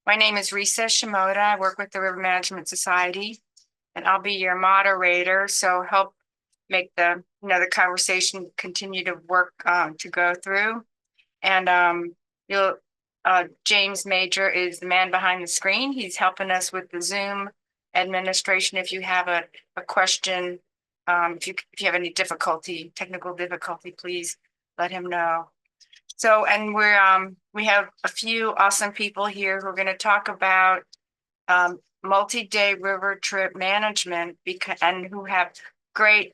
My name is Risa Shimoda. I work with the River Management Society, and I'll be your moderator. So help make the conversation continue to work to go through. And James Major is the man behind the screen. He's helping us with the Zoom administration. If you have a question, if you have any technical difficulty, please let him know. So, and we have a few awesome people here who are going to talk about multi-day river trip management and who have great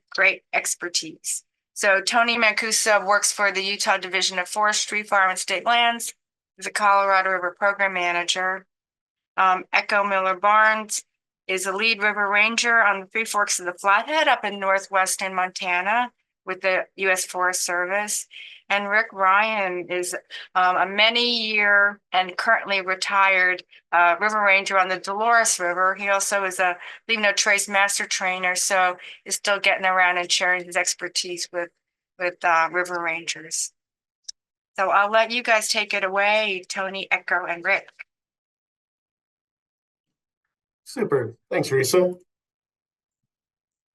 expertise. So Tony Mancuso works for the Utah Division of Forestry, Farm and State Lands. He's a Colorado River Program Manager. Echo Miller Barnes is a lead river ranger on the Three Forks of the Flathead up in northwestern Montana with the U.S. Forest Service. And Rick Ryan is a many-year and currently retired river ranger on the Dolores River. He also is a Leave No Trace master trainer, so is still getting around and sharing his expertise with river rangers. So I'll let you guys take it away, Tony, Echo, and Rick. Super. Thanks, Risa.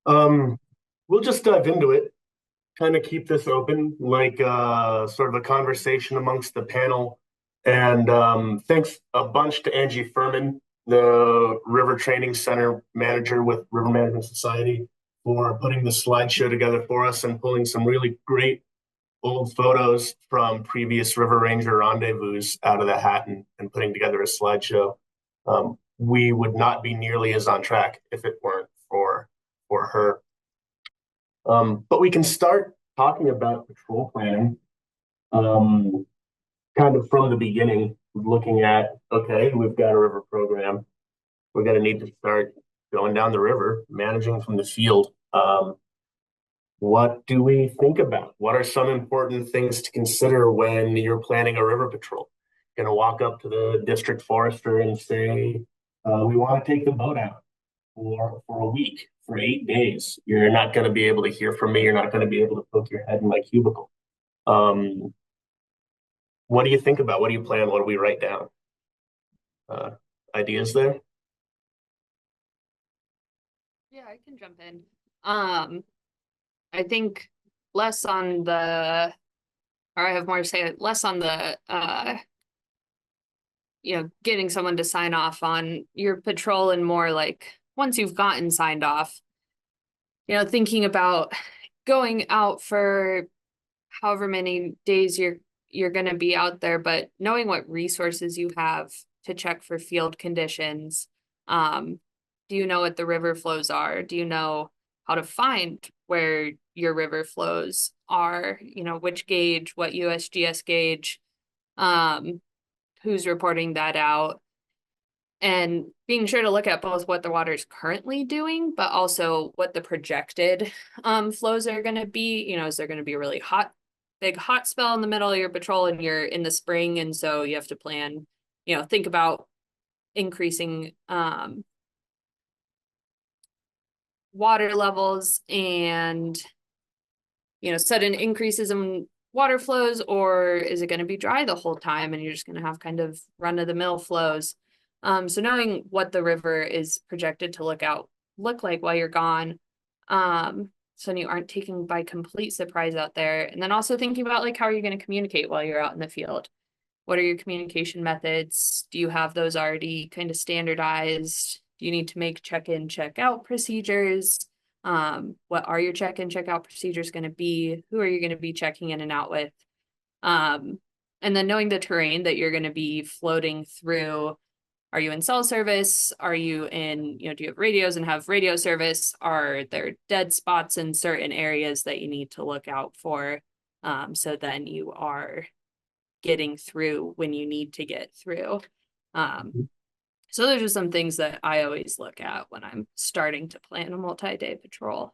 We'll just dive into it. Kind of keep this open, like sort of a conversation amongst the panel. And thanks a bunch to Angie Furman, the River Training Center manager with River Management Society, for putting the slideshow together for us and pulling some really great old photos from previous River Ranger rendezvous out of the hat and putting together a slideshow. We would not be nearly as on track if it weren't for her. But we can start talking about patrol planning kind of from the beginning, looking at, okay, we've got a river program. We're going to need to start going down the river, managing from the field. What do we think about? What are some important things to consider when you're planning a river patrol? You're going to walk up to the district forester and say, we want to take the boat out for a week, for 8 days. You're not going to be able to hear from me. You're not going to be able to poke your head in my cubicle. What do you think about? What do you plan? What do we write down? Ideas there? Yeah, I can jump in. I think less on the, or I have more to say, less on the, getting someone to sign off on your patrol, and more like once you've gotten signed off, thinking about going out for however many days you're going to be out there, but knowing what resources you have to check for field conditions. Do you know what the river flows are? Do you know how to find where your river flows are? Which gauge, what USGS gauge, who's reporting that out? And being sure to look at both what the water is currently doing, but also what the projected flows are going to be. Is there going to be a really big hot spell in the middle of your patrol and you're in the spring? And so you have to plan, think about increasing water levels and, sudden increases in water flows, or is it going to be dry the whole time and you're just going to have kind of run-of-the-mill flows? So knowing what the river is projected to look like while you're gone, so you aren't taken by complete surprise out there. And then also thinking about how are you going to communicate while you're out in the field? What are your communication methods? Do you have those already kind of standardized? Do you need to make check-in, check-out procedures? What are your check-in, check-out procedures going to be? Who are you going to be checking in and out with? And then knowing the terrain that you're going to be floating through. Are you in cell service? Are you in, do you have radios and have radio service? Are there dead spots in certain areas that you need to look out for? So then you are getting through when you need to get through. So those are some things that I always look at when I'm starting to plan a multi-day patrol.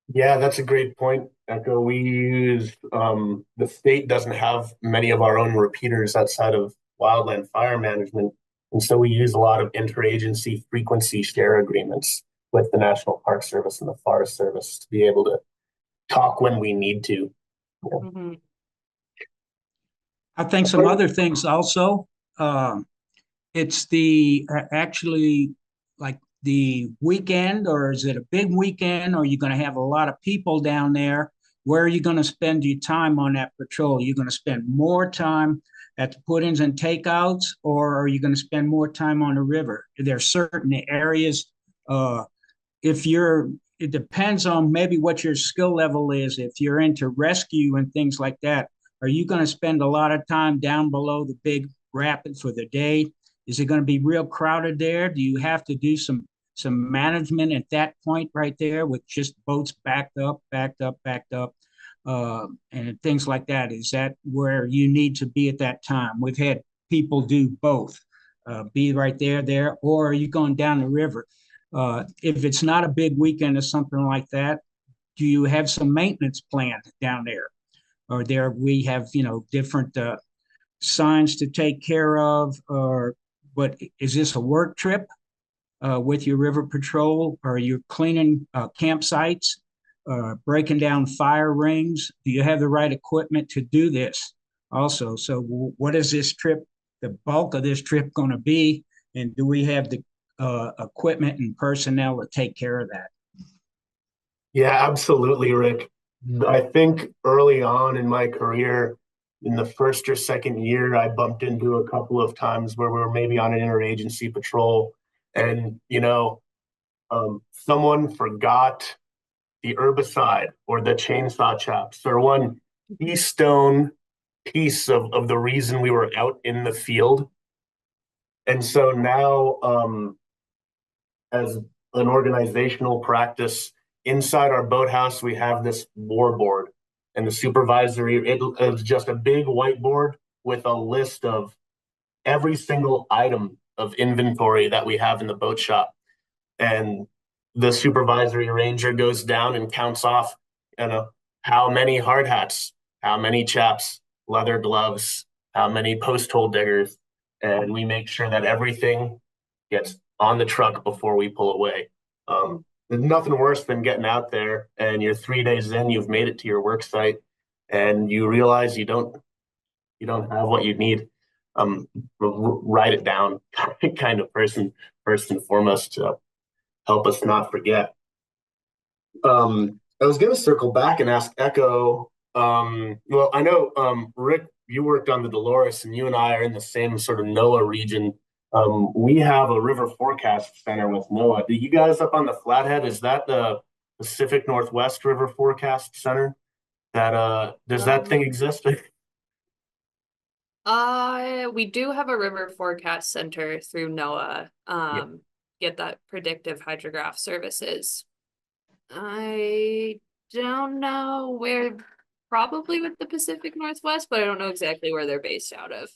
Yeah, that's a great point, Echo. We use, the state doesn't have many of our own repeaters outside of wildland fire management. And so we use a lot of interagency frequency share agreements with the National Park Service and the Forest Service to be able to talk when we need to. I think some other things also, it's the actually like the weekend, or is it a big weekend? Or are you going to have a lot of people down there? Where are you going to spend your time on that patrol? Are you going to spend more time at the put-ins and takeouts, or are you going to spend more time on the river? There are certain areas. Uh, if you're, it depends on maybe what your skill level is. If you're into rescue and things like that, are you going to spend a lot of time down below the big rapid for the day? Is it going to be real crowded there? Do you have to do some management at that point right there with just boats backed up, backed up, and things like that? Is that where you need to be at that time? We've had people do both, be right there, or are you going down the river? If it's not a big weekend or something like that, do you have some maintenance planned down there? Or there we have, different signs to take care of, or but is this a work trip with your river patrol? Or are you cleaning campsites, breaking down fire rings? Do you have the right equipment to do this also? So what is this trip, the bulk of this trip going to be? And do we have the equipment and personnel to take care of that? Yeah, absolutely, Rick. I think early on in my career, in the first or second year, I bumped into a couple of times where we were maybe on an interagency patrol, and someone forgot the herbicide or the chainsaw chops or one keystone piece of the reason we were out in the field. And so now, as an organizational practice, inside our boathouse, we have this war board, and the supervisory, it is just a big whiteboard with a list of every single item of inventory that we have in the boat shop. And the supervisory ranger goes down and counts off, how many hard hats, how many chaps, leather gloves, how many post hole diggers, and we make sure that everything gets on the truck before we pull away. There's nothing worse than getting out there and you're 3 days in, you've made it to your work site, and you realize you don't have what you need. Write it down, kind of person, first and foremost, to help us not forget. I was going to circle back and ask Echo. Well, I know, Rick, you worked on the Dolores, and you and I are in the same sort of NOAA region. We have a river forecast center with NOAA. Do you guys up on the Flathead, is that the Pacific Northwest River Forecast Center? Does that thing exist? We do have a river forecast center through NOAA. Yeah. Get that predictive hydrograph services. I don't know where, probably with the Pacific Northwest, but I don't know exactly where they're based out of.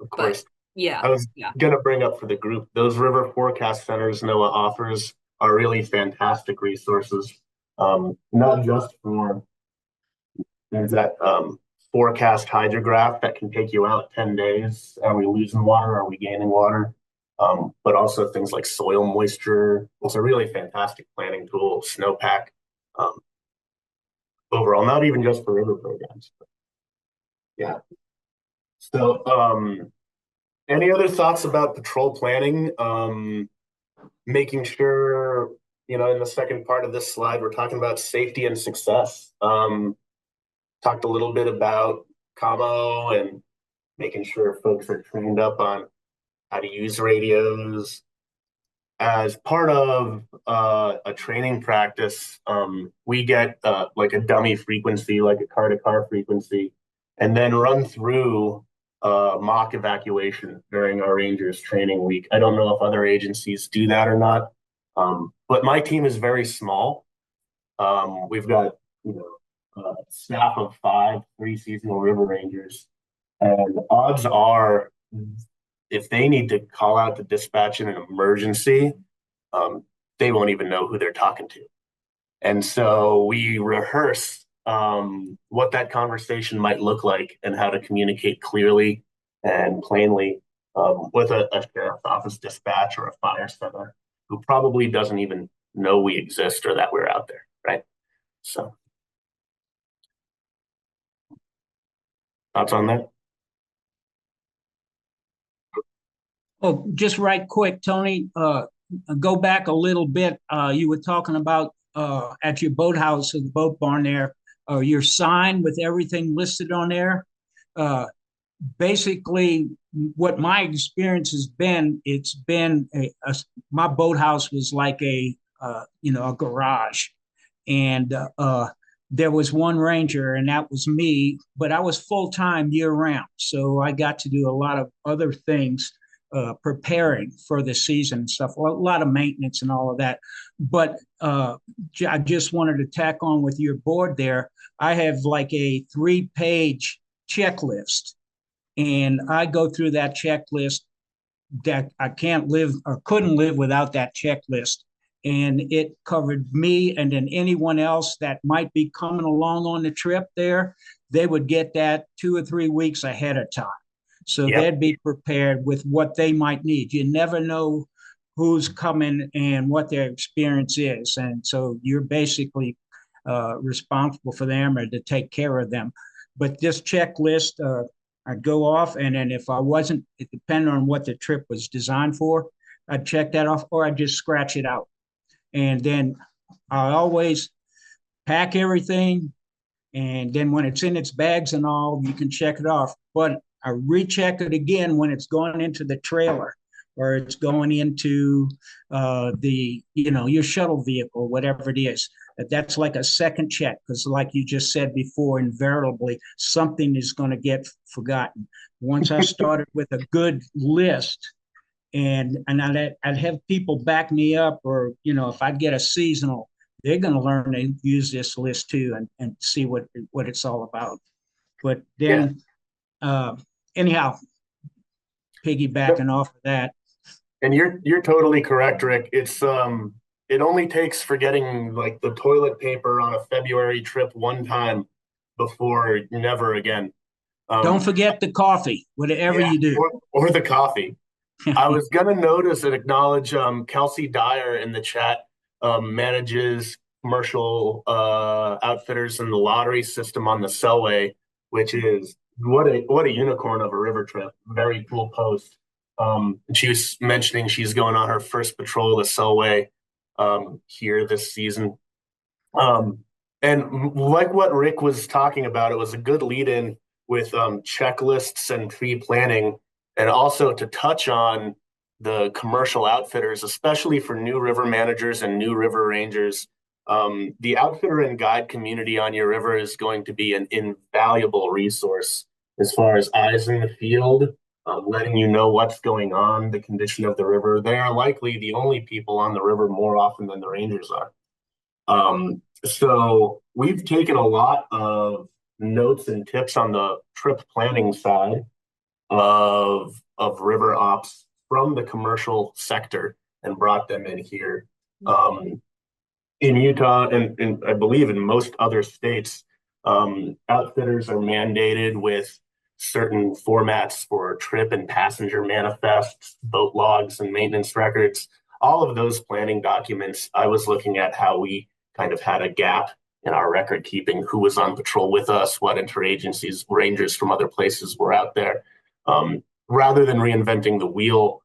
Of course. Yeah, I was yeah. going to bring up for the group, those river forecast centers NOAA offers are really fantastic resources. Not just for, there's that forecast hydrograph that can take you out 10 days. Are we losing water? Are we gaining water? But also things like soil moisture. It's a really fantastic planning tool, snowpack. Um, Overall, not even just for river programs. But yeah. So, any other thoughts about patrol planning? Making sure, in the second part of this slide, we're talking about safety and success. Talked a little bit about commo and making sure folks are trained up on how to use radios. As part of a training practice, we get like a dummy frequency, like a car-to-car frequency, and then run through mock evacuation during our Rangers training week. I don't know if other agencies do that or not, but my team is very small. We've got a staff of 5, 3 seasonal river rangers, and odds are, if they need to call out to dispatch in an emergency, they won't even know who they're talking to. And so we rehearse what that conversation might look like and how to communicate clearly and plainly with a sheriff's office dispatch or a fire center who probably doesn't even know we exist or that we're out there, right? So, thoughts on that? Oh, just right quick, Tony, go back a little bit. You were talking about at your boathouse or the boat barn there, your sign with everything listed on there. Uh, Basically, what my experience has been, it's been my boathouse was like a garage, and there was one ranger, and that was me. But I was full time year round, so I got to do a lot of other things, preparing for the season and stuff, a lot of maintenance and all of that. But I just wanted to tack on with your board there. I have like a 3-page checklist, and I go through that checklist that I can't live or couldn't live without that checklist. And it covered me and then anyone else that might be coming along on the trip there. They would get that 2 or 3 weeks ahead of time. So Yep. they'd be prepared with what they might need. You never know who's coming and what their experience is. And so you're basically responsible for them or to take care of them. But this checklist, I'd go off, and then if I wasn't, it depended on what the trip was designed for, I'd check that off, or I'd just scratch it out. And then I always pack everything, and then when it's in its bags and all, you can check it off. But I recheck it again when it's going into the trailer or it's going into your shuttle vehicle, whatever it is. That's like a second check because, like you just said before, invariably something is going to get forgotten. Once I started with a good list, and I'd have people back me up, or if I get a seasonal, they're going to learn to use this list too and see what it's all about. But then, anyhow, piggybacking off of that. And you're totally correct, Rick. It's it only takes forgetting like the toilet paper on a February trip one time before never again. Don't forget the coffee, whatever you do. Or the coffee. I was gonna notice and acknowledge Kelsey Dyer in the chat, manages commercial outfitters in the lottery system on the Selway, which is what a unicorn of a river trip. Very cool post. And she was mentioning she's going on her first patrol of the Selway here this season. And like what Rick was talking about, it was a good lead in with checklists and pre-planning, and also to touch on the commercial outfitters, especially for new river managers and new river rangers. The outfitter and guide community on your river is going to be an invaluable resource as far as eyes in the field, letting you know what's going on, the condition of the river. They are likely the only people on the river more often than the rangers are. So we've taken a lot of notes and tips on the trip planning side of river ops from the commercial sector and brought them in here. In Utah and I believe in most other states, outfitters are mandated with certain formats for trip and passenger manifests, boat logs, and maintenance records. All of those planning documents, I was looking at how we kind of had a gap in our record keeping, who was on patrol with us, what interagencies, rangers from other places were out there. Rather than reinventing the wheel,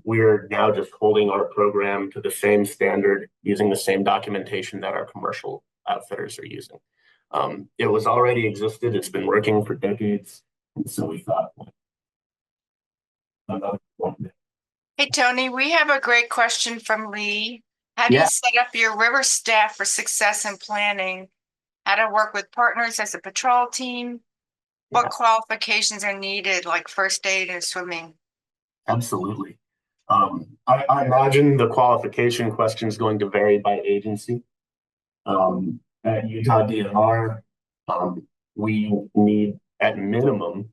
we're now just holding our program to the same standard, using the same documentation that our commercial outfitters are using. It was already existed. It's been working for decades. And so we thought, Hey, Tony, we have a great question from Lee. How do you set up your river staff for success and planning? How to work with partners as a patrol team? What qualifications are needed, like first aid and swimming? Absolutely. I imagine the qualification question is going to vary by agency. At Utah DNR, we need at minimum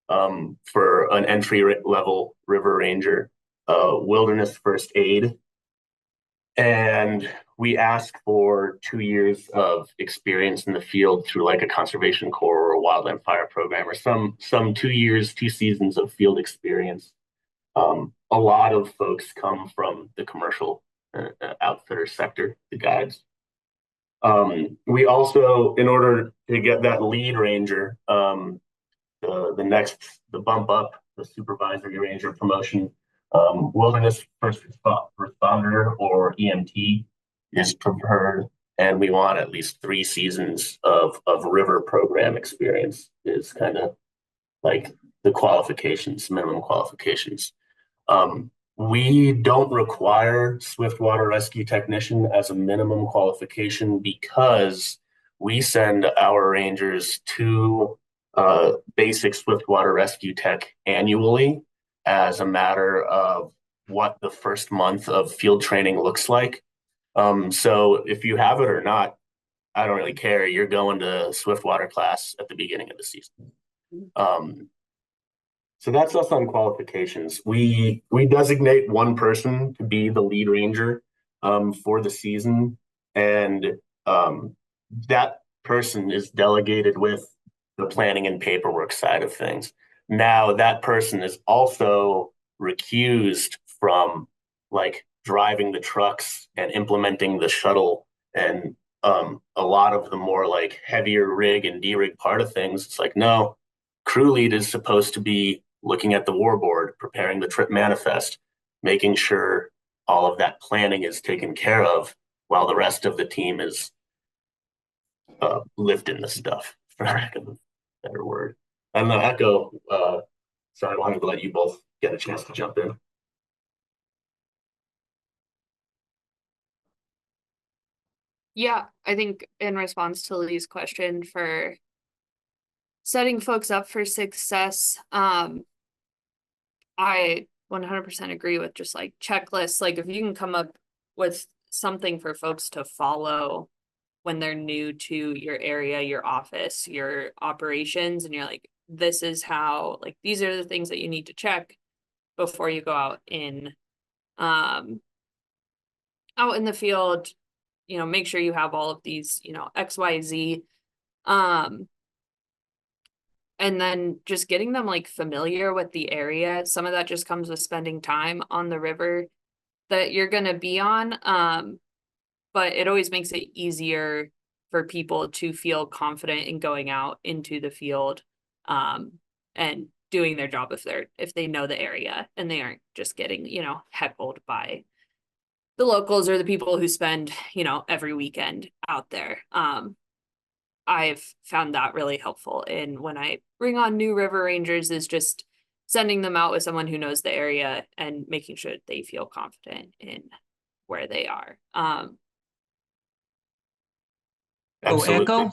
for an entry level river ranger, wilderness first aid. And we ask for 2 years of experience in the field through like a conservation corps or a wildland fire program, or some 2 years, 2 seasons of field experience. A lot of folks come from the commercial outfitter sector, the guides. We also, in order to get that lead ranger, the bump up, the supervisory ranger promotion, Wilderness first responder or EMT is preferred, and we want at least 3 seasons of river program experience is kind of like the qualifications, minimum qualifications. We don't require swiftwater rescue technician as a minimum qualification because we send our rangers to basic swiftwater rescue tech annually as a matter of what the first month of field training looks like. So if you have it or not, I don't really care. You're going to swiftwater class at the beginning of the season. So that's us on qualifications. We designate one person to be the lead ranger for the season, and that person is delegated with the planning and paperwork side of things. Now that person is also recused from like driving the trucks and implementing the shuttle and a lot of the more like heavier rig and D-rig part of things. It's like, no, crew lead is supposed to be looking at the war board, preparing the trip manifest, making sure all of that planning is taken care of while the rest of the team is lifting the stuff, for lack of a better word. I'm going to echo, sorry, I wanted to let you both get a chance to jump in. Yeah, I think in response to Lee's question for setting folks up for success, I 100% agree with just like checklists. Like if you can come up with something for folks to follow when they're new to your area, your office, your operations, and you're like, this is how, like, these are the things that you need to check before you go out in the field, you know, make sure you have all of these, you know, XYZ. And then just getting them like familiar with the area. Some of that just comes with spending time on the river that you're going to be on. But it always makes it easier for people to feel confident in going out into the field and doing their job if they know the area and they aren't just getting, you know, heckled by the locals or the people who spend, you know, every weekend out there. I've found that really helpful in when I bring on new river rangers is just sending them out with someone who knows the area and making sure that they feel confident in where they are. Echo.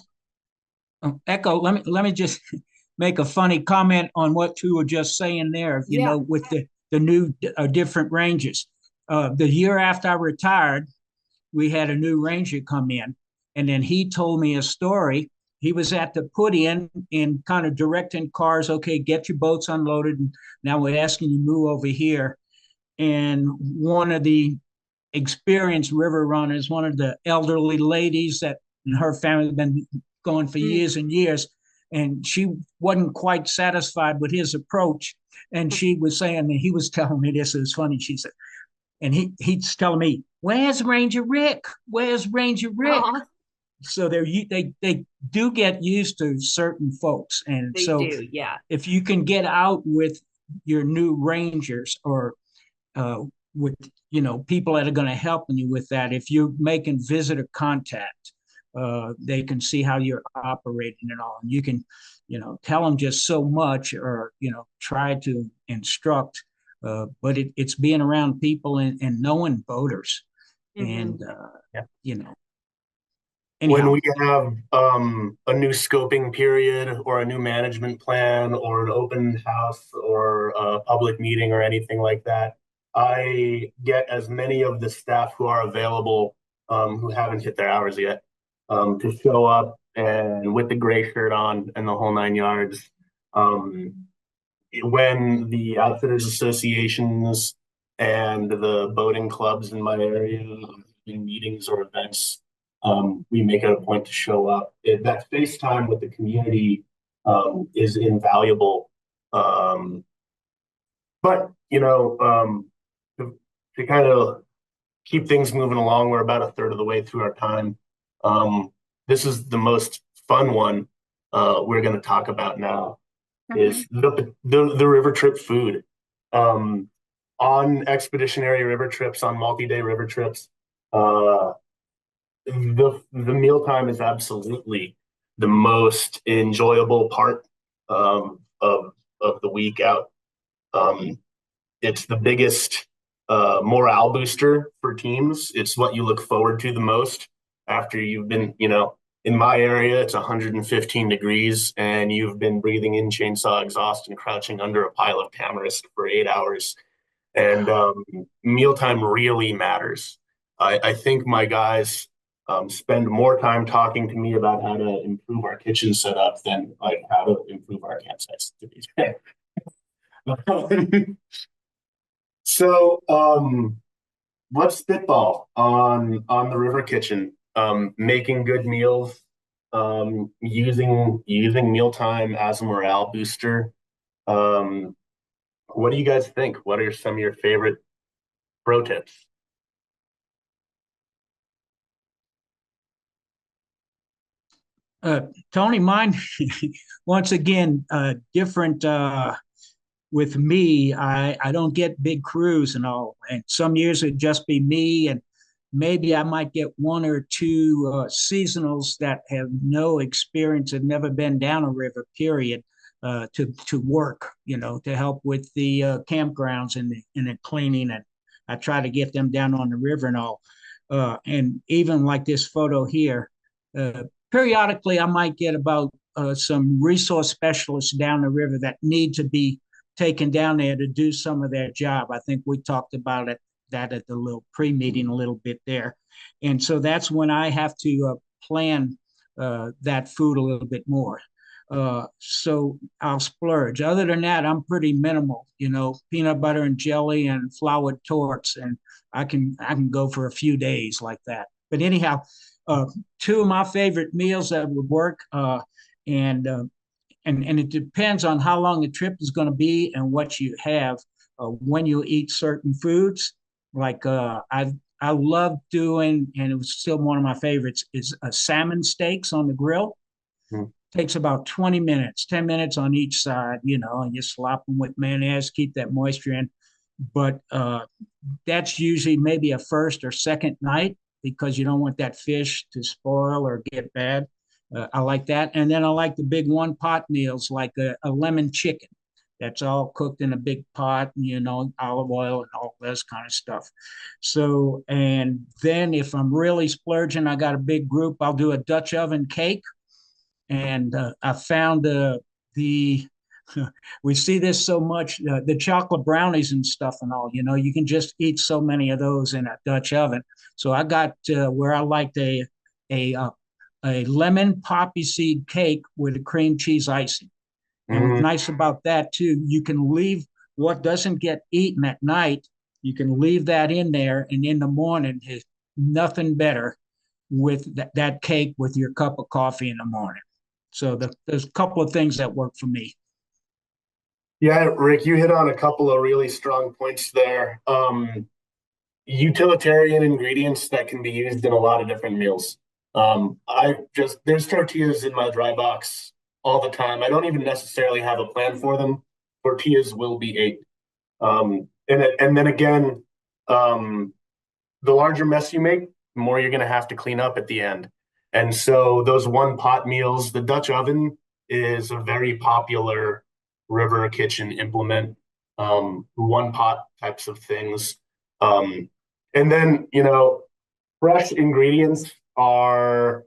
Echo. Let me just make a funny comment on what you were just saying there. You know, with the new different ranges. The year after I retired, we had a new ranger come in, and then he told me a story. He was at the put-in and kind of directing cars. Okay, get your boats unloaded. And now we're asking you to move over here. And one of the experienced river runners, one of the elderly ladies that in her family had been going for years and years, and she wasn't quite satisfied with his approach. And she was saying, and he was telling me this, it was funny. She said, and he's telling me, "Where's Ranger Rick? Where's Ranger Rick?" Aww. So they do get used to certain folks, and They so do, yeah. if you can get out with your new rangers or with people that are going to help you with that, if you're making visitor contact, they can see how you're operating and all, and you can tell them just so much or try to instruct. But it's being around people and knowing boaters. And when we have a new scoping period or a new management plan or an open house or a public meeting or anything like that, I get as many of the staff who are available who haven't hit their hours yet to show up and with the gray shirt on and the whole 9 yards. When the outfitters associations and the boating clubs in my area in meetings or events, we make it a point to show up. That face time with the community is invaluable. But to kind of keep things moving along, we're about a third of the way through our time. This is the most fun one we're going to talk about now. Is the river trip food. on expeditionary river trips, on multi-day river trips, uh, the mealtime is absolutely the most enjoyable part of the week out. Um, it's the biggest morale booster for teams. It's what you look forward to the most after you've been, in my area, it's 115 degrees and you've been breathing in chainsaw exhaust and crouching under a pile of tamarisk for 8 hours. And mealtime really matters. I think my guys spend more time talking to me about how to improve our kitchen setup than like how to improve our campsites, to be fair. So let's spitball on the river kitchen. Making good meals, using mealtime as a morale booster. What do you guys think? What are some of your favorite pro tips? Tony, mine once again different with me. I don't get big crews and all, and some years it'd just be me, and maybe I might get one or two seasonals that have no experience, have never been down a river, period, to work, to help with the campgrounds and the cleaning, and I try to get them down on the river and all. And even like this photo here, periodically I might get about some resource specialists down the river that need to be taken down there to do some of their job. I think we talked about that at the little pre-meeting a little bit there. And so that's when I have to plan that food a little bit more. So I'll splurge. Other than that, I'm pretty minimal, peanut butter and jelly and floured torts, and I can go for a few days like that. But anyhow, two of my favorite meals that would work, and it depends on how long the trip is going to be and what you have when you eat certain foods. Like I love doing, and it was still one of my favorites, is salmon steaks on the grill. Mm. Takes about 20 minutes, 10 minutes on each side, and you slop them with mayonnaise, keep that moisture in. But that's usually maybe a first or second night because you don't want that fish to spoil or get bad. I like that. And then I like the big one pot meals, like a lemon chicken. That's all cooked in a big pot, olive oil and all this kind of stuff. So, and then if I'm really splurging, I got a big group, I'll do a Dutch oven cake. And I found we see this so much, the chocolate brownies and stuff and all, you can just eat so many of those in a Dutch oven. So I got where I liked a lemon poppy seed cake with a cream cheese icing. And what's nice about that too, you can leave what doesn't get eaten at night, you can leave that in there, and in the morning, there's nothing better with that cake with your cup of coffee in the morning. So there's a couple of things that work for me. Yeah, Rick, you hit on a couple of really strong points there. Utilitarian ingredients that can be used in a lot of different meals. There's tortillas in my dry box all the time. I don't even necessarily have a plan for them. Tortillas will be ate. And then again, the larger mess you make, the more you're going to have to clean up at the end. And so those one pot meals, the Dutch oven is a very popular river kitchen implement, one pot types of things. And then, fresh ingredients are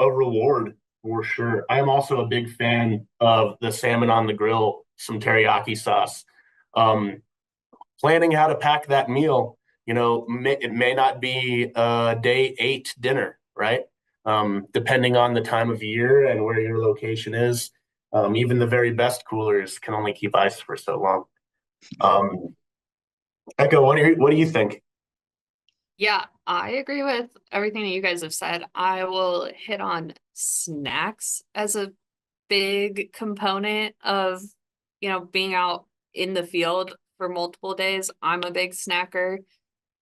a reward for sure. I am also a big fan of the salmon on the grill, some teriyaki sauce. Planning how to pack that meal, it may not be a day 8 dinner, right? Depending on the time of year and where your location is. Even the very best coolers can only keep ice for so long. Echo, what do you think? Yeah, I agree with everything that you guys have said. I will hit on snacks as a big component of, being out in the field for multiple days. I'm a big snacker.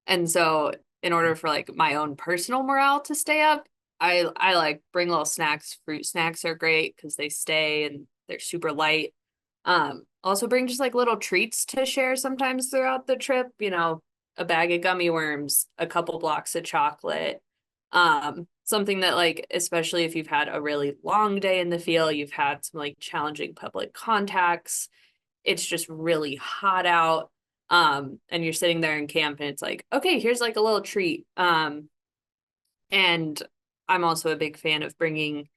And so in order for like my own personal morale to stay up, I like bring little snacks. Fruit snacks are great because they stay and they're super light. Also bring just like little treats to share sometimes throughout the trip, you know, a bag of gummy worms, a couple blocks of chocolate. Something that like, especially if you've had a really long day in the field, you've had some like challenging public contacts, it's just really hot out. And you're sitting there in camp and it's like, okay, here's like a little treat. And I'm also a big fan of bringing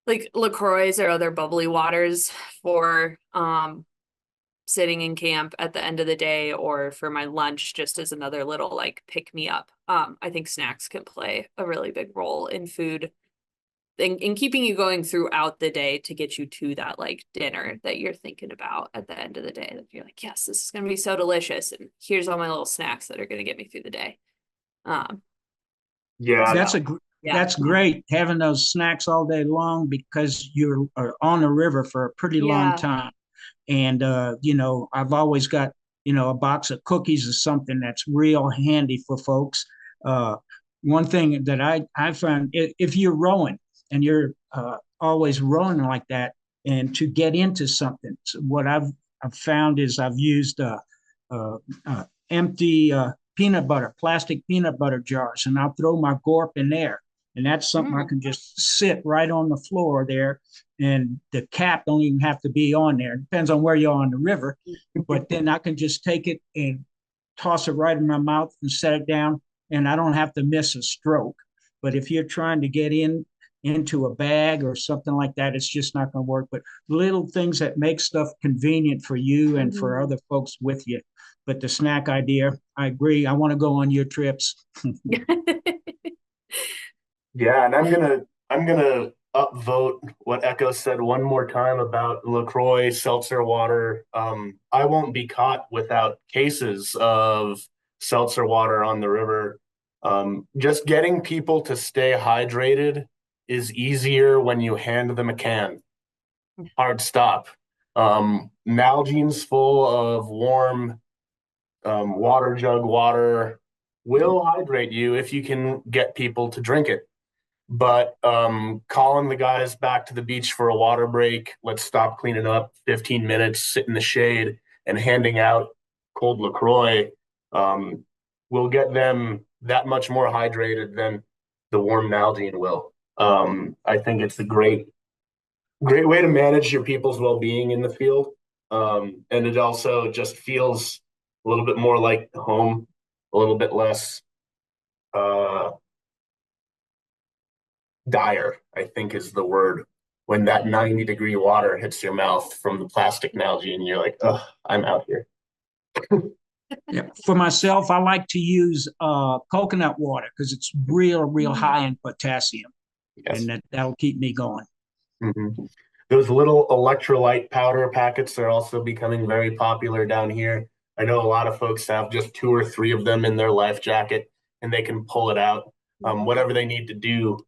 like LaCroix or other bubbly waters for sitting in camp at the end of the day or for my lunch just as another little like pick me up. I think snacks can play a really big role in food in keeping you going throughout the day to get you to that like dinner that you're thinking about at the end of the day. That you're like, yes, this is gonna be so delicious. And here's all my little snacks that are gonna get me through the day. Yeah, That's Yeah. that's great having those snacks all day long because you're on the river for a pretty long Yeah. time. And you know, I've always got, you know, a box of cookies or something that's real handy for folks. Uh, one thing that I found, if you're rowing and you're always rowing like that, and to get into something, so what I've found is I've used uh, empty peanut butter, plastic peanut butter jars, and I'll throw my gorp in there. And that's something I can just sit right on the floor there, and the cap don't even have to be on there. It depends on where you are on the river, but then I can just take it and toss it right in my mouth and set it down, and I don't have to miss a stroke. But if you're trying to get into a bag or something like that, it's just not going to work. But little things that make stuff convenient for you and for other folks with you. But the snack idea, I agree. I want to go on your trips. yeah, and I'm gonna upvote what Echo said one more time about LaCroix seltzer water. I won't be caught without cases of seltzer water on the river. Just getting people to stay hydrated is easier when you hand them a can. Hard stop. Nalgene's full of warm water jug water will hydrate you if you can get people to drink it. But calling the guys back to the beach for a water break, let's stop cleaning up, 15 minutes, sit in the shade, and handing out cold LaCroix will get them that much more hydrated than the warm Nalgene will. I think it's a great way to manage your people's well-being in the field. And it also just feels a little bit more like home, a little bit less dire, I think is the word, when that 90-degree water hits your mouth from the plastic algae and you're like, oh, I'm out here. Yeah. For myself, I like to use coconut water because it's real high in potassium, Yes. and that'll keep me going. Mm-hmm. Those little electrolyte powder packets are also becoming very popular down here. I know a lot of folks have just 2 or 3 of them in their life jacket, and they can pull it out. Whatever they need to do,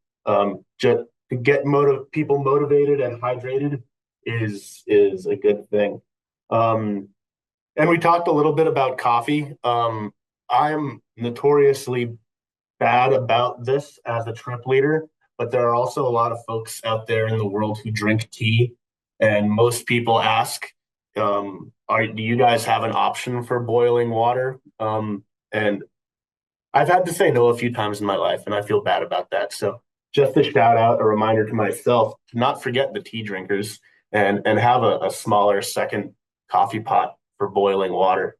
just to get people motivated and hydrated is a good thing. And we talked a little bit about coffee. I'm notoriously bad about this as a trip leader, but there are also a lot of folks out there in the world who drink tea. And most people ask, do you guys have an option for boiling water? And I've had to say no a few times in my life, and I feel bad about that. So just a shout out, a reminder to myself to not forget the tea drinkers and have a smaller second coffee pot for boiling water.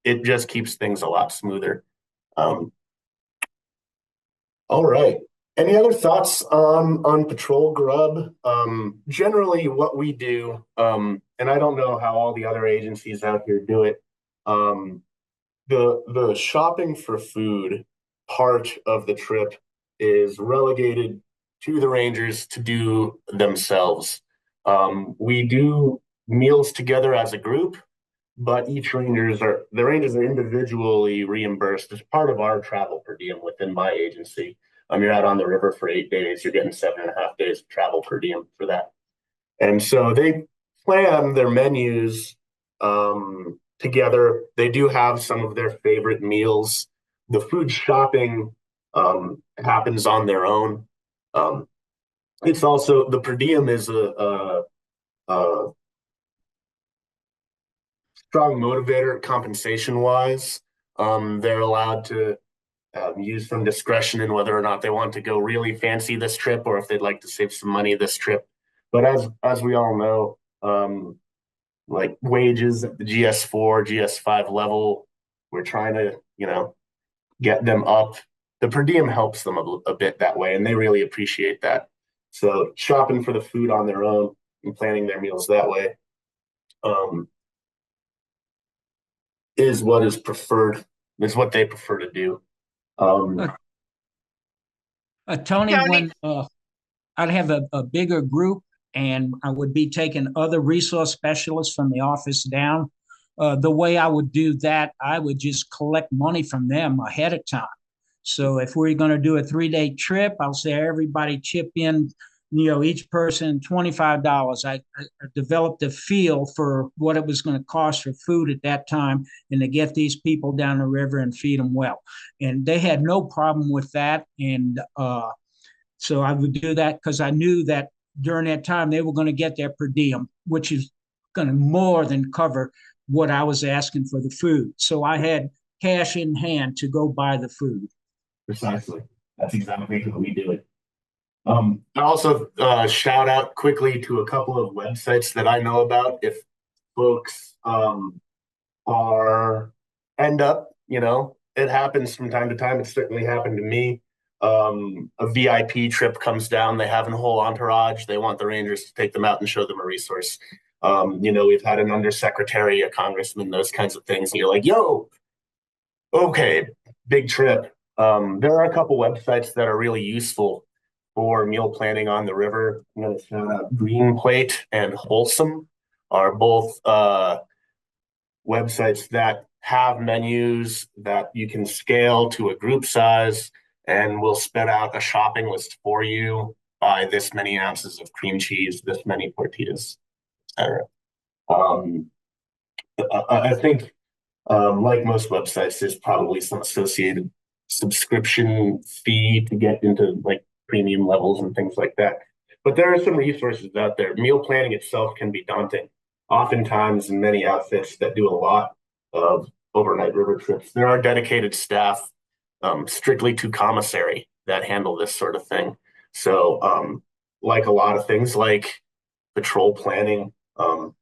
It just keeps things a lot smoother. All right. Any other thoughts on patrol grub? Generally, what we do, and I don't know how all the other agencies out here do it. The shopping for food part of the trip is relegated to the rangers to do themselves. We do meals together as a group, but the rangers are individually reimbursed as part of our travel per diem within my agency. You're out on the river for 8 days, you're getting 7.5 days of travel per diem for that. And so they plan their menus together. They do have some of their favorite meals. The food shopping happens on their own. It's also the per diem is a strong motivator compensation wise. They're allowed to use some discretion in whether or not they want to go really fancy this trip or if they'd like to save some money this trip. But as we all know, like wages at the GS4, GS5 level, we're trying to, get them up. The per diem helps them a bit that way, and they really appreciate that. So shopping for the food on their own and planning their meals that way is what is preferred, is what they prefer to do. Tony, Tony. when I'd have a bigger group and I would be taking other resource specialists from the office down, the way I would do that, I would just collect money from them ahead of time. So if we're going to do a 3-day trip, I'll say everybody chip in, each person $25. I developed a feel for what it was going to cost for food at that time and to get these people down the river and feed them well. And they had no problem with that. And so I would do that because I knew that during that time they were going to get their per diem, which is going to more than cover what I was asking for the food. So I had cash in hand to go buy the food. Precisely. That's exactly how we do it. I also shout out quickly to a couple of websites that I know about. If folks end up, it happens from time to time. It certainly happened to me. A VIP trip comes down. They have a whole entourage. They want the Rangers to take them out and show them a resource. We've had an undersecretary, a congressman, those kinds of things. And you're like, yo, okay, big trip. There are a couple websites that are really useful for meal planning on the river. I'm going to shout out Green Plate and Wholesome are both websites that have menus that you can scale to a group size and will spit out a shopping list for you. Buy this many ounces of cream cheese, this many tortillas, etc. I think, like most websites, there's probably some associated subscription fee to get into like premium levels and things like that. But there are some resources out there. Meal planning itself can be daunting. Oftentimes, in many outfits that do a lot of overnight river trips, there are dedicated staff strictly to commissary that handle this sort of thing. So, like a lot of things like patrol planning, do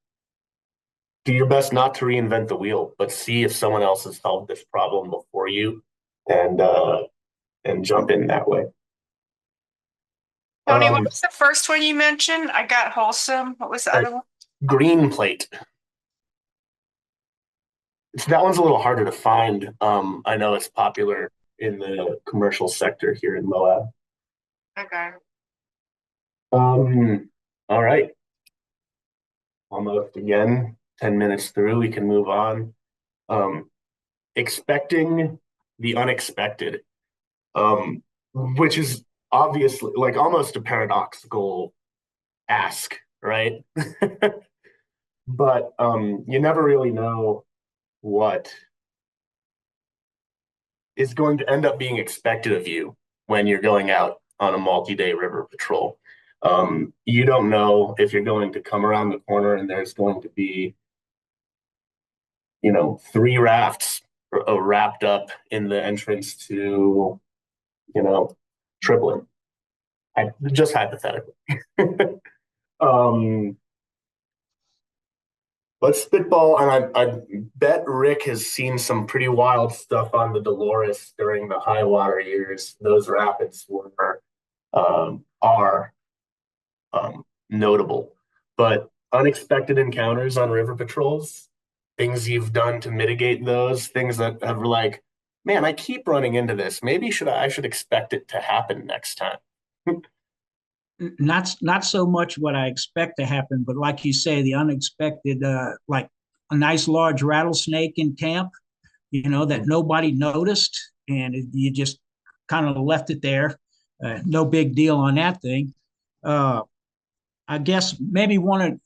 your best not to reinvent the wheel, but see if someone else has solved this problem before you and jump in that way. Tony, what was the first one you mentioned? I got Wholesome. What was the other one? Green Plate. That one's a little harder to find. I know it's popular in the commercial sector here in Moab. Okay. All right. Almost again, 10 minutes through, we can move on. Expecting the unexpected, which is obviously like almost a paradoxical ask, right? But you never really know what is going to end up being expected of you when you're going out on a multi-day river patrol. You don't know if you're going to come around the corner and there's going to be, 3 rafts wrapped up in the entrance to, Tripoli. Just hypothetically. Let's spitball, and I bet Rick has seen some pretty wild stuff on the Dolores during the high water years. Those rapids are notable, but unexpected encounters on river patrols, things you've done to mitigate those, things that have like, man, I keep running into this. Maybe I should expect it to happen next time. Not so much what I expect to happen, but like you say, the unexpected, like a nice large rattlesnake in camp, that nobody noticed, and you just kind of left it there. No big deal on that thing. I guess maybe one of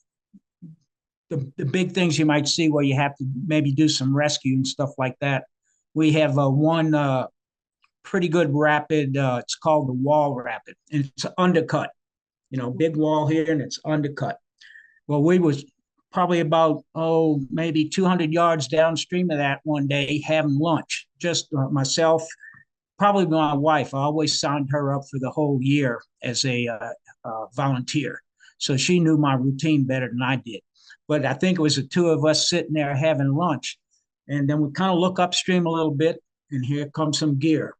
the big things you might see where you have to maybe do some rescue and stuff like that. We have one pretty good rapid. It's called the Wall Rapid, and it's undercut. Big wall here, and it's undercut. Well, we was probably about, maybe 200 yards downstream of that one day having lunch. Just myself, probably my wife. I always signed her up for the whole year as a volunteer. So she knew my routine better than I did. But I think it was the two of us sitting there having lunch. And then we kind of look upstream a little bit, and here comes some gear.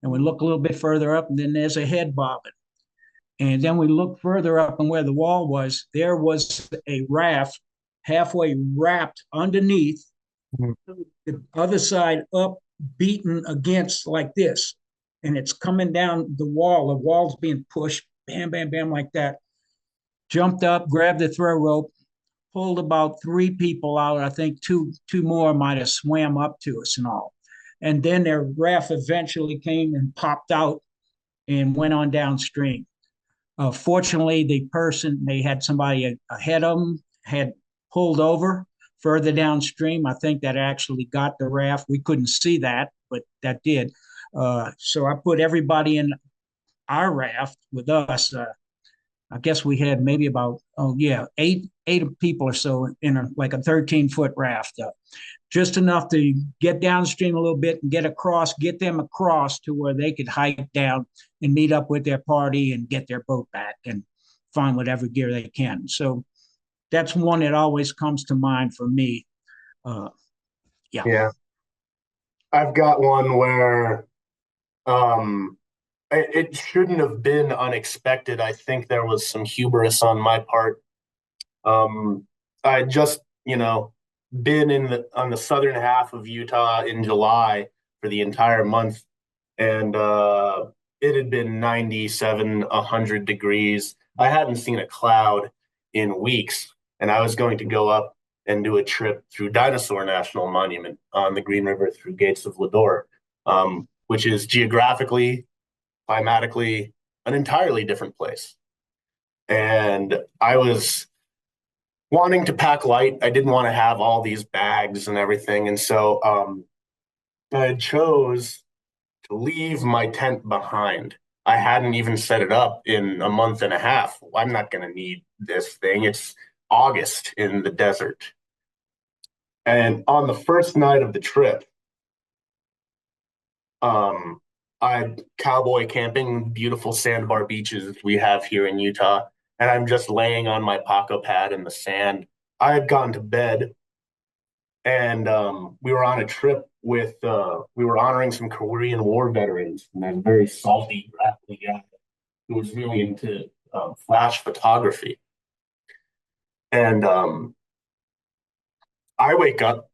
And we look a little bit further up, and then there's a head bobbing. And then we look further up, and where the wall was, there was a raft halfway wrapped underneath, the other side up, beaten against like this. And it's coming down the wall. The wall's being pushed, bam, bam, bam, like that. Jumped up, grabbed the throw rope, pulled about 3 people out. I think two more might have swam up to us and all. And then their raft eventually came and popped out and went on downstream. Fortunately, they had somebody ahead of them, had pulled over further downstream. I think that actually got the raft. We couldn't see that, but that did. So I put everybody in our raft with us. I guess we had maybe about, eight people or so in like a 13-foot raft. Just enough to get downstream a little bit and get them across to where they could hike down and meet up with their party and get their boat back and find whatever gear they can. So that's one that always comes to mind for me. Yeah. I've got one where it shouldn't have been unexpected. I think there was some hubris on my part. I just, been on the southern half of Utah in July for the entire month, and it had been 97, 100 degrees. I hadn't seen a cloud in weeks, and I was going to go up and do a trip through Dinosaur National Monument on the Green River through Gates of Lodore, which is geographically, climatically, an entirely different place. And I was wanting to pack light. I didn't want to have all these bags and everything. And so I chose to leave my tent behind. I hadn't even set it up in a month and a half. I'm not going to need this thing. It's August in the desert. And on the first night of the trip, I cowboy camping, beautiful sandbar beaches we have here in Utah. And I'm just laying on my Paco pad in the sand. I had gone to bed, and we were on a trip with, we were honoring some Korean War veterans, and they're very salty, grappling guy who was really into flash photography. And I wake up,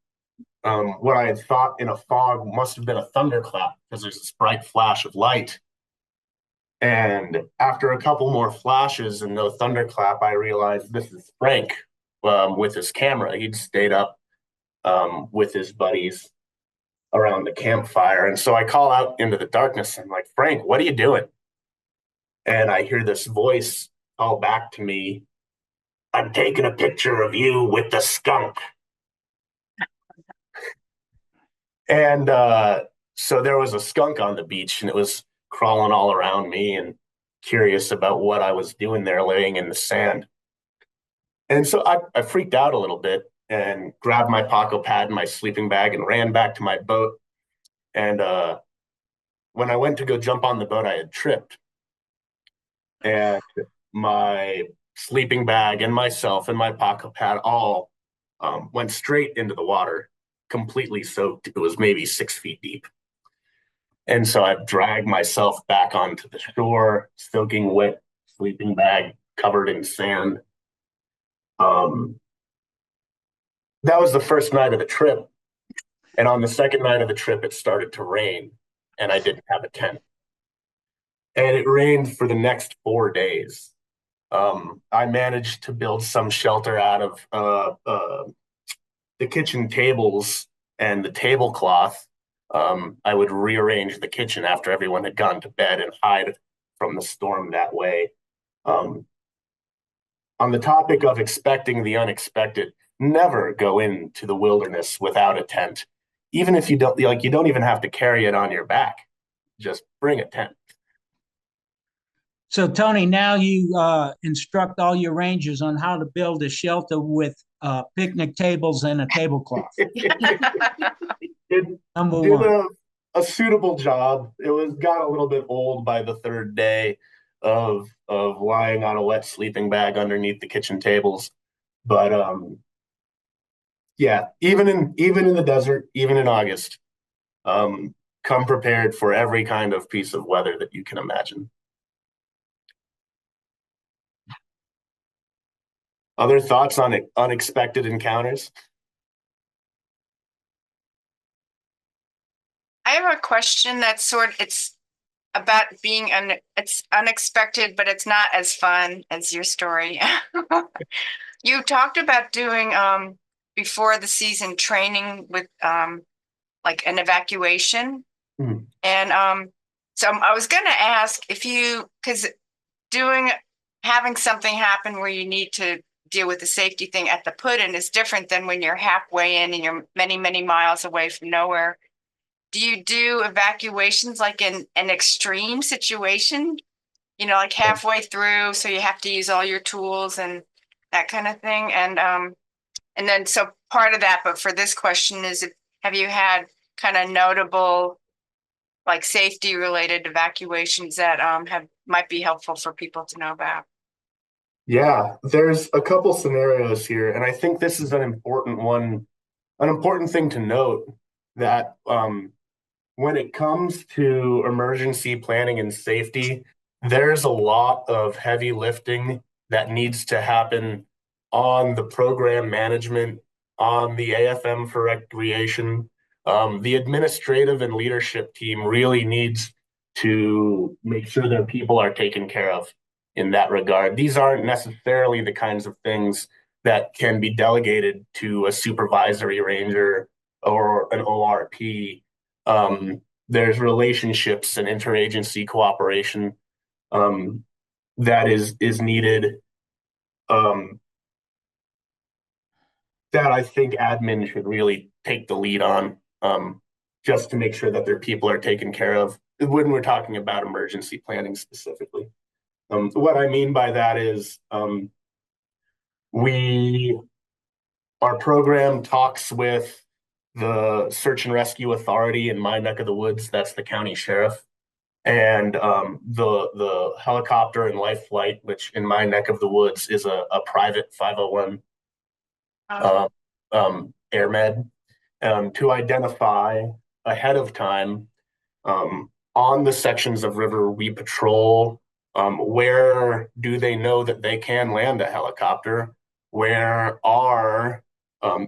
what I had thought in a fog must have been a thunderclap because there's this bright flash of light. And after a couple more flashes and no thunderclap, I realized this is Frank with his camera. He'd stayed up with his buddies around the campfire. And so I call out into the darkness. I'm like, Frank, what are you doing? And I hear this voice call back to me, I'm taking a picture of you with the skunk. And so there was a skunk on the beach, and it was crawling all around me and curious about what I was doing there laying in the sand. And so I freaked out a little bit and grabbed my Paco pad and my sleeping bag and ran back to my boat. And when I went to go jump on the boat, I had tripped. And my sleeping bag and myself and my Paco pad all went straight into the water, completely soaked. It was maybe 6 feet deep. And so I dragged myself back onto the shore, soaking wet, sleeping bag covered in sand. That was the first night of the trip. And on the second night of the trip, it started to rain, and I didn't have a tent. And it rained for the next 4 days. I managed to build some shelter out of the kitchen tables and the tablecloth. I would rearrange the kitchen after everyone had gone to bed and hide from the storm that way. On the topic of expecting the unexpected, never go into the wilderness without a tent. Even if you don't you don't even have to carry it on your back. Just bring a tent. So Tony, now you instruct all your rangers on how to build a shelter with picnic tables and a tablecloth. It Number did one. a suitable job. It was got a little bit old by the third day of lying on a wet sleeping bag underneath the kitchen tables. But yeah, even in the desert, even in August, come prepared for every kind of piece of weather that you can imagine. Other thoughts on unexpected encounters? I have a question that's it's about being it's unexpected, but it's not as fun as your story. You talked about doing before the season training with like an evacuation. Hmm. And so I was gonna ask if because having something happen where you need to deal with the safety thing at the put-in is different than when you're halfway in and you're many, many miles away from nowhere. Do you do evacuations like in an extreme situation? Like halfway through, so you have to use all your tools and that kind of thing. And then so part of that, but for this question is, have you had kind of notable like safety related evacuations that might be helpful for people to know about? Yeah, there's a couple scenarios here, and I think this is an important one, an important thing to note that when it comes to emergency planning and safety, there's a lot of heavy lifting that needs to happen on the program management, on the AFM for recreation. The administrative and leadership team really needs to make sure their people are taken care of in that regard. These aren't necessarily the kinds of things that can be delegated to a supervisory ranger or an ORP. There's relationships and interagency cooperation that is needed, that I think admin should really take the lead on, just to make sure that their people are taken care of when we're talking about emergency planning specifically. What I mean by that is we our program talks with the search and rescue authority in my neck of the woods. That's the county sheriff, and the helicopter and life flight, which in my neck of the woods is a private 501 air med, to identify ahead of time on the sections of river we patrol. Where do they know that they can land a helicopter? Where are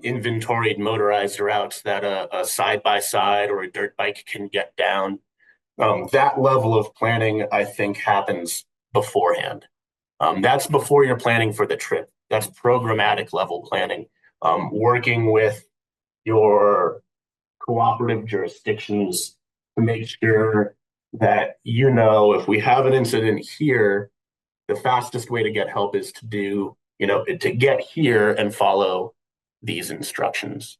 inventoried motorized routes that a side by side or a dirt bike can get down? That level of planning, I think, happens beforehand. That's before you're planning for the trip. That's programmatic level planning, working with your cooperative jurisdictions to make sure that if we have an incident here, the fastest way to get help is to get here and follow these instructions.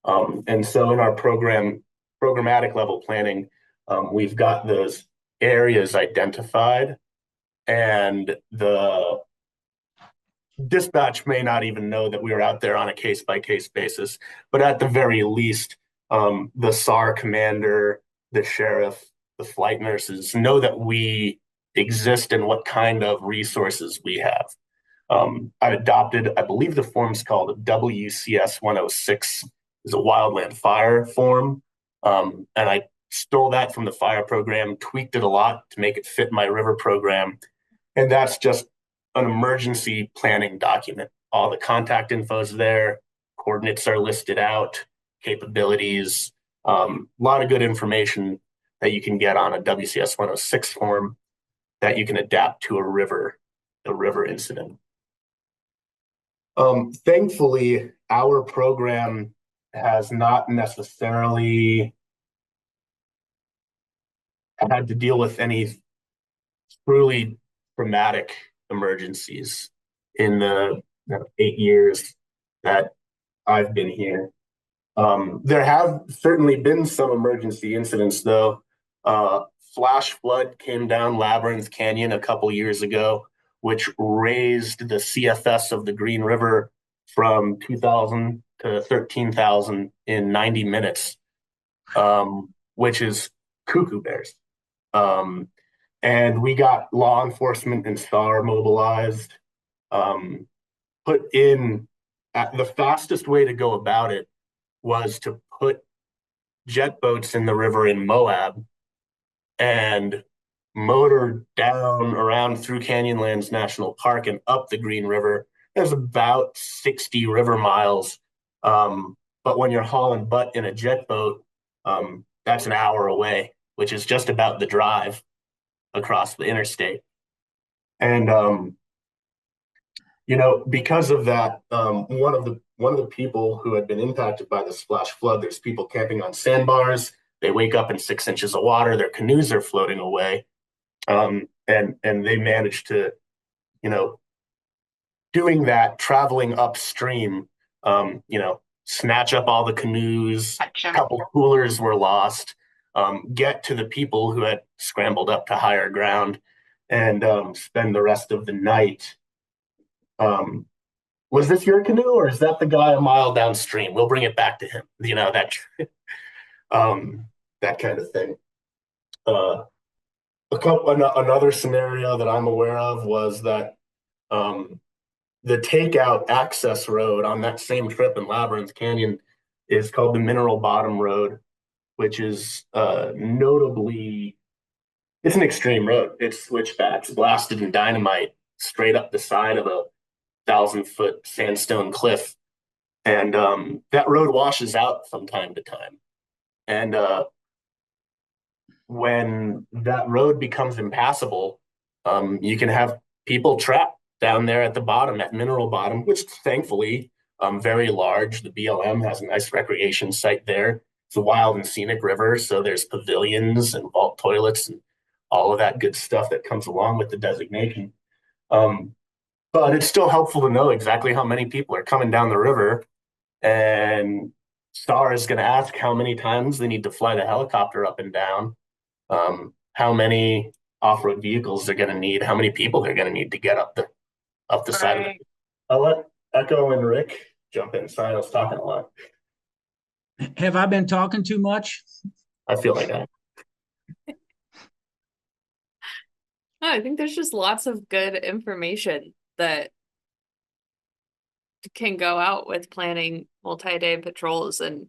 And so in our programmatic level planning, we've got those areas identified, and the dispatch may not even know that we are out there on a case by case basis, but at the very least, the SAR commander, the sheriff, the flight nurses know that we exist and what kind of resources we have. I've adopted, I believe the form's called WCS 106, is a wildland fire form. And I stole that from the fire program, tweaked it a lot to make it fit my river program. And that's just an emergency planning document. All the contact info is there, coordinates are listed out, capabilities, a lot of good information that you can get on a WCS 106 form that you can adapt to a river incident. Thankfully, our program has not necessarily had to deal with any truly traumatic emergencies in the 8 years that I've been here. There have certainly been some emergency incidents, though. flash flood came down Labyrinth Canyon a couple years ago, which raised the CFS of the Green River from 2,000 to 13,000 in 90 minutes, which is cuckoo bears. And we got law enforcement and STAR mobilized, put in, the fastest way to go about it was to put jet boats in the river in Moab and motor down around through Canyonlands National Park and up the Green River. There's about 60 river miles. But when you're hauling butt in a jet boat, that's an hour away, which is just about the drive across the interstate. And because of that, one of the people who had been impacted by this flash flood, there's people camping on sandbars. They wake up in 6 inches of water. Their canoes are floating away, and they managed to, doing that, traveling upstream, snatch up all the canoes. A couple coolers were lost. Get to the people who had scrambled up to higher ground, and spend the rest of the night. Was this your canoe, or is that the guy a mile downstream? We'll bring it back to him. That that kind of thing. Another scenario that I'm aware of was that the takeout access road on that same trip in Labyrinth Canyon is called the Mineral Bottom Road, which is notably, it's an extreme road. It's switchbacks, blasted in dynamite straight up the side of a 1,000-foot sandstone cliff. And that road washes out from time to time. And when that road becomes impassable, you can have people trapped down there at the bottom, at Mineral Bottom, which thankfully very large. The BLM has a nice recreation site there. It's a wild and scenic river, so there's pavilions and vault toilets and all of that good stuff that comes along with the designation. But it's still helpful to know exactly how many people are coming down the river, and STAR is going to ask how many times they need to fly the helicopter up and down, how many off-road vehicles they're going to need, how many people they're going to need to get up the side of it. I'll let Echo and Rick jump in. Sorry, I was talking a lot. Have I been talking too much? I feel like I. No, I think there's just lots of good information that can go out with planning multi-day patrols. And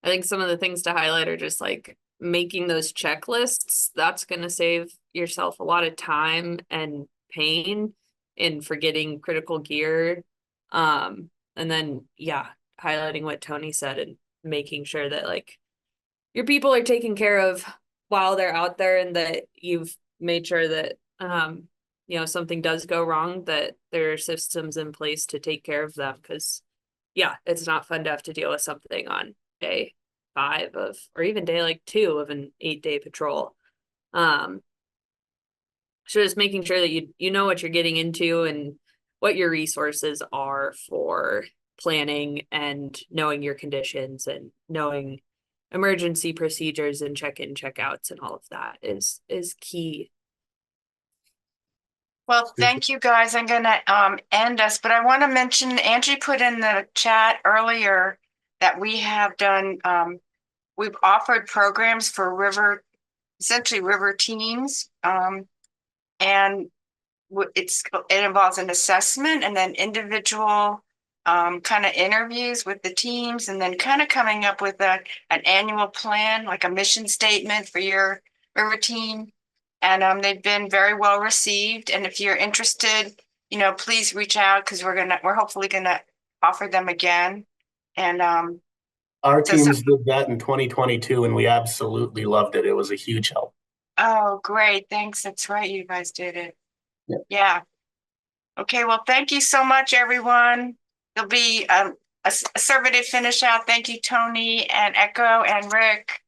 I think some of the things to highlight are just like making those checklists. That's going to save yourself a lot of time and pain in forgetting critical gear. And then, highlighting what Tony said and making sure that like your people are taken care of while they're out there, and that you've made sure that, something does go wrong, that there are systems in place to take care of them. Because, it's not fun to have to deal with something on day 5 or even day like 2 of an 8-day patrol. So just making sure that you know what you're getting into and what your resources are for planning, and knowing your conditions and knowing emergency procedures and check-in, check-outs and all of that is key. Well, thank you guys. I'm going to end us, but I want to mention Angie put in the chat earlier that we have done, we've offered programs for essentially river teams. And it involves an assessment and then individual kind of interviews with the teams, and then kind of coming up with an annual plan, like a mission statement for your river team. And they've been very well received. And if you're interested, please reach out, because we're hopefully gonna offer them again. And our teams did that in 2022, and we absolutely loved it. It was a huge help. Oh, great. Thanks. That's right. You guys did it. Yeah. Okay. Well, thank you so much, everyone. There'll be a survey to finish out. Thank you, Tony and Echo and Rick.